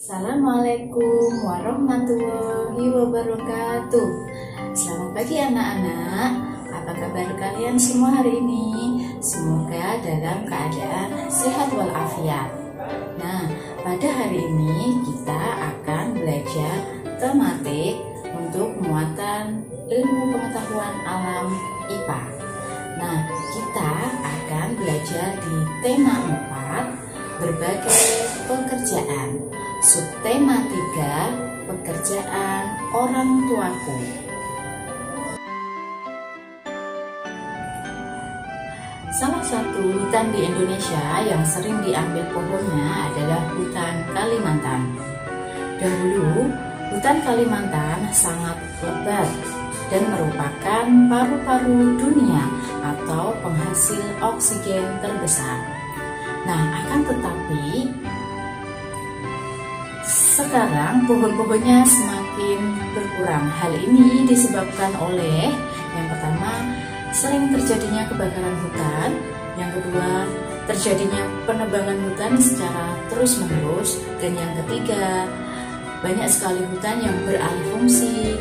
Assalamualaikum warahmatullahi wabarakatuh. Selamat pagi anak-anak. Apa kabar kalian semua hari ini? Semoga dalam keadaan sehat walafiat. Nah, pada hari ini kita akan belajar tematik untuk muatan ilmu pengetahuan alam IPA. Nah, kita akan belajar di tema 4, berbagai pekerjaan. Subtema 3, pekerjaan orang tuaku. Salah satu hutan di Indonesia yang sering diambil pohonnya adalah hutan Kalimantan. Dahulu, hutan Kalimantan sangat lebat dan merupakan paru-paru dunia atau penghasil oksigen terbesar. Nah, akan tetapi sekarang pohon-pohonnya semakin berkurang. Hal ini disebabkan oleh yang pertama, sering terjadinya kebakaran hutan. Yang kedua, terjadinya penebangan hutan secara terus-menerus. Dan yang ketiga, banyak sekali hutan yang beralih fungsi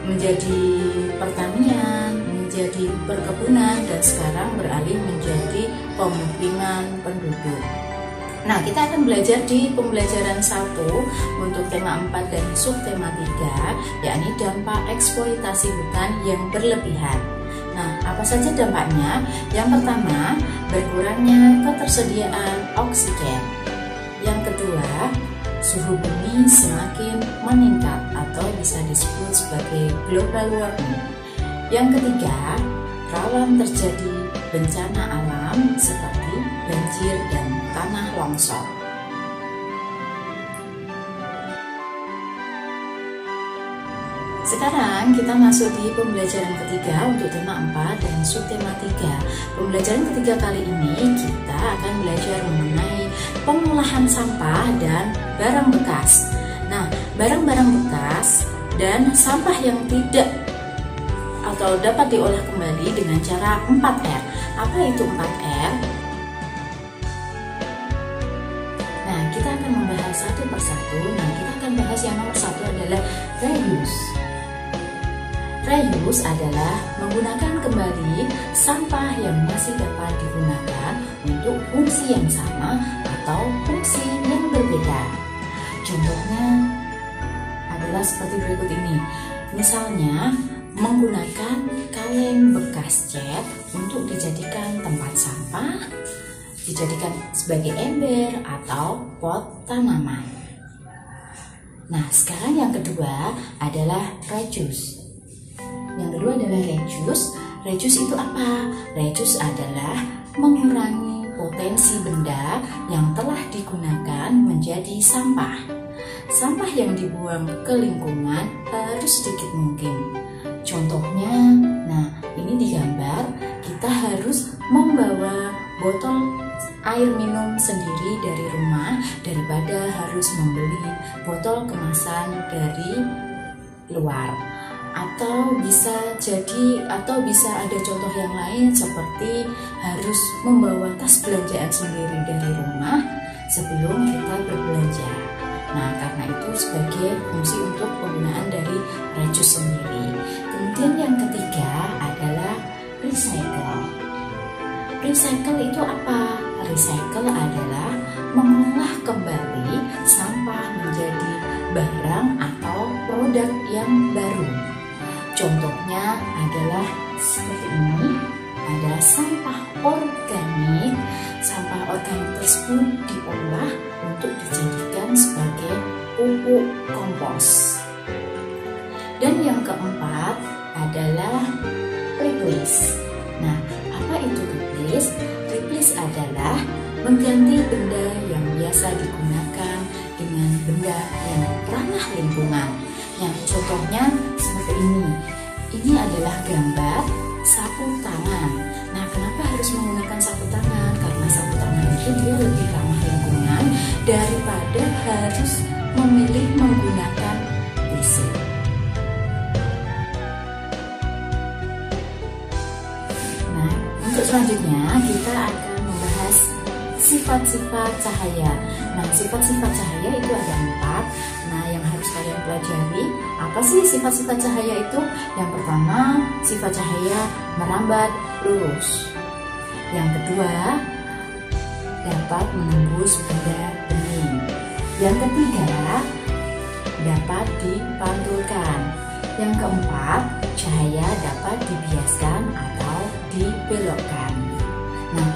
menjadi pertanian, menjadi perkebunan, dan sekarang beralih menjadi pemukiman penduduk. Nah, kita akan belajar di pembelajaran 1 untuk tema 4 dan subtema 3, yakni dampak eksploitasi hutan yang berlebihan. Nah, apa saja dampaknya? Yang pertama, berkurangnya ketersediaan oksigen. Yang kedua, suhu bumi semakin meningkat atau bisa disebut sebagai global warming. Yang ketiga, rawan terjadi bencana alam seperti banjir dan tanah longsor. Sekarang kita masuk di pembelajaran ketiga untuk tema 4 dan subtema 3. Pembelajaran ketiga kali ini kita akan belajar mengenai pengolahan sampah dan barang bekas. Nah, barang-barang bekas dan sampah yang tidak atau dapat diolah kembali dengan cara 4R. Apa itu 4R? Nah, kita akan membahas satu persatu. Nah, kita akan bahas yang nomor 1 adalah reuse. Reuse adalah menggunakan kembali sampah yang masih dapat digunakan untuk fungsi yang sama atau fungsi yang berbeda. Contohnya adalah seperti berikut ini. Misalnya, menggunakan kaleng bekas cat untuk dijadikan tempat sampah, dijadikan sebagai ember atau pot tanaman. Nah, sekarang yang kedua adalah reuse. Yang kedua adalah reuse. Reuse itu apa? Reuse adalah mengurangi potensi benda yang telah digunakan menjadi sampah. Sampah yang dibuang ke lingkungan harus sedikit mungkin. Contohnya, nah ini digambar, kita harus membawa botol air minum sendiri dari rumah daripada harus membeli botol kemasan dari luar. Atau bisa ada contoh yang lain seperti harus membawa tas belanjaan sendiri dari rumah sebelum kita berbelanja. Nah, karena itu sebagai fungsi untuk penggunaan dari reuse sendiri. Kemudian yang ketiga adalah recycle. Recycle itu apa? Recycle adalah mengolah kembali sampah menjadi barang atau produk yang baru. Contohnya adalah seperti ini, ada sampah organik. Sampah organik tersebut diolah untuk dijadikan sebagai pupuk kompos. Dan yang keempat adalah replace. Nah, apa itu replace? Replace adalah mengganti benda yang biasa digunakan dengan benda yang ramah lingkungan. Yang contohnya seperti ini. Ini adalah gambar sapu tangan. Nah, kenapa harus menggunakan sapu tangan? Karena sapu tangan itu dia lebih ramah lingkungan daripada harus memilih menggunakan tisu. Nah, untuk selanjutnya kita akan membahas sifat-sifat cahaya. Nah, sifat-sifat cahaya itu ada 4. Nah, yang harus kalian pelajari, apa sih sifat-sifat cahaya itu? Yang pertama, sifat cahaya merambat lurus. Yang kedua, dapat menembus benda bening. Yang ketiga, dapat dipantulkan. Yang keempat, cahaya dapat dibiaskan atau dibelokkan. Nah,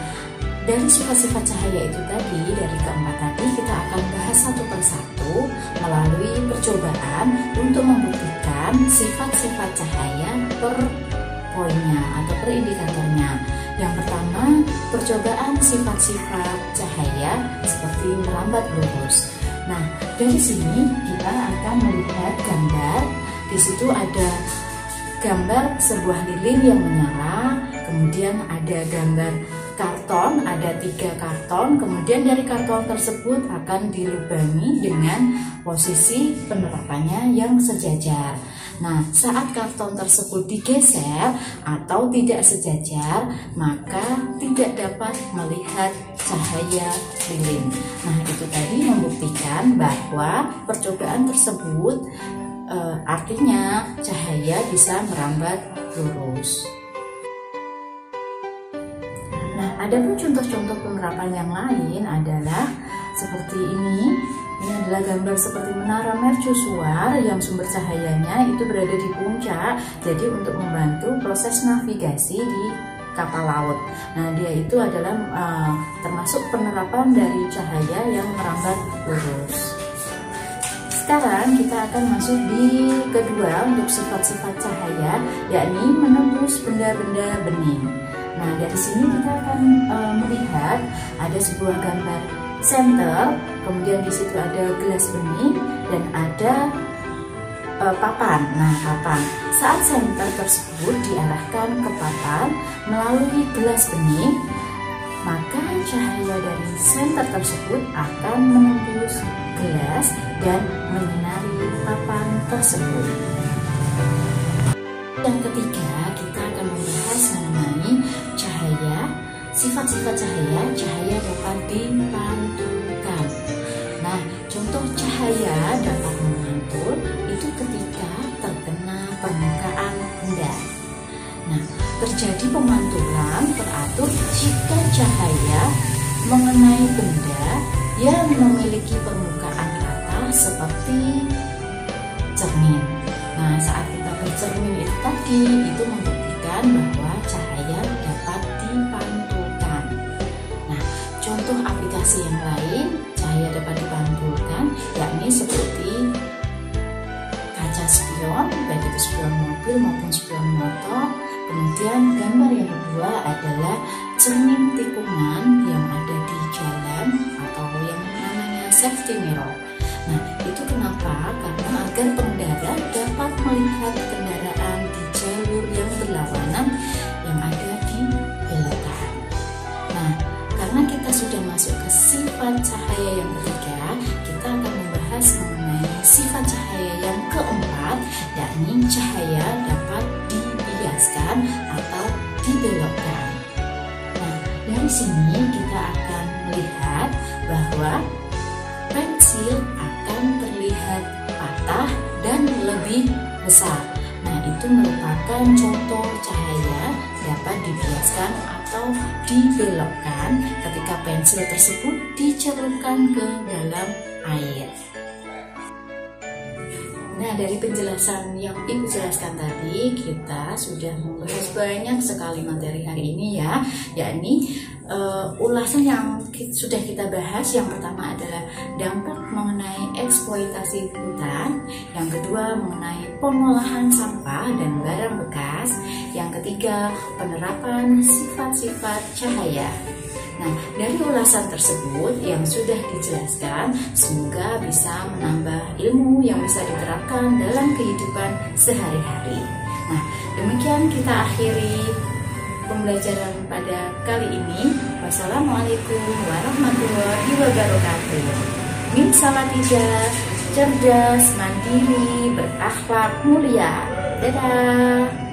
dari sifat-sifat cahaya itu tadi, dari keempat tadi, kita akan bahas satu persatu melalui percobaan untuk membuktikan sifat-sifat cahaya per poinnya atau per indikatornya. Yang pertama, percobaan sifat-sifat cahaya seperti merambat lurus. Nah, dari sini kita akan melihat gambar. Di situ ada gambar sebuah lilin yang menyala, kemudian ada gambar karton, ada 3 karton, kemudian dari karton tersebut akan dilubangi dengan posisi penerapannya yang sejajar. Nah, saat karton tersebut digeser atau tidak sejajar, maka tidak dapat melihat cahaya lilin. Nah, itu tadi membuktikan bahwa percobaan tersebut artinya cahaya bisa merambat lurus. Nah, ada pun contoh-contoh penerapan yang lain adalah seperti ini. Ini adalah gambar seperti menara mercusuar yang sumber cahayanya itu berada di puncak. Jadi untuk membantu proses navigasi di kapal laut. Nah, dia itu adalah termasuk penerapan dari cahaya yang merambat lurus. Sekarang kita akan masuk di kedua untuk sifat-sifat cahaya, yakni menembus benda-benda bening. Nah, dari sini kita akan melihat ada sebuah gambar senter, kemudian di situ ada gelas bening dan ada papan. Nah, papan. Saat senter tersebut diarahkan ke papan melalui gelas bening, maka cahaya dari senter tersebut akan menembus gelas dan menyinari papan tersebut. Yang ketiga, kita akan membahas mengenai cahaya, sifat-sifat cahaya. Cahaya dapat dipantulkan. Nah, contoh cahaya dapat memantul itu ketika terkena permukaan benda. Nah, terjadi pemantulan teratur jika cahaya mengenai benda yang memiliki permukaan rata seperti cermin. Nah, saat kita bercermin itu tadi, itu membuktikan bahwa cahaya dapat dipantulkan. Nah, contoh aplikasi yang lain cahaya dapat dipantulkan, yakni seperti kaca spion, baik itu spion mobil maupun spion motor. Kemudian gambar yang kedua adalah cermin tikungan yang ada di jalan atau yang namanya safety mirror. Nah, itu kenapa? Karena agar pengendara dapat melihat kendaraan di jalur yang berlawanan yang ada di belokan. Nah, karena kita sudah masuk ke sifat cahaya yang ketiga, kita akan membahas mengenai sifat cahaya yang keempat, yakni cahaya dapat dibiaskan atau dibelokkan. Nah, dari sini kita akan melihat bahwa pensil akan terlihat patah dan lebih besar. Nah, itu merupakan contoh cahaya dapat dibiaskan atau dibelokkan ketika pensil tersebut dicelupkan ke dalam air. Nah, dari penjelasan yang Ibu jelaskan tadi, kita sudah membahas banyak sekali materi hari ini ya, yakni ulasan yang sudah kita bahas. Yang pertama adalah dampak mengenai eksploitasi hutan, yang kedua mengenai pengolahan sampah dan barang bekas, yang ketiga penerapan sifat-sifat cahaya. Nah, dari ulasan tersebut yang sudah dijelaskan, semoga bisa menambah ilmu yang bisa diterapkan dalam kehidupan sehari-hari. Nah, demikian kita akhiri pembelajaran pada kali ini. Wassalamualaikum warahmatullahi wabarakatuh. Min Salatiga, cerdas, mandiri, berakhlak mulia. Dadah.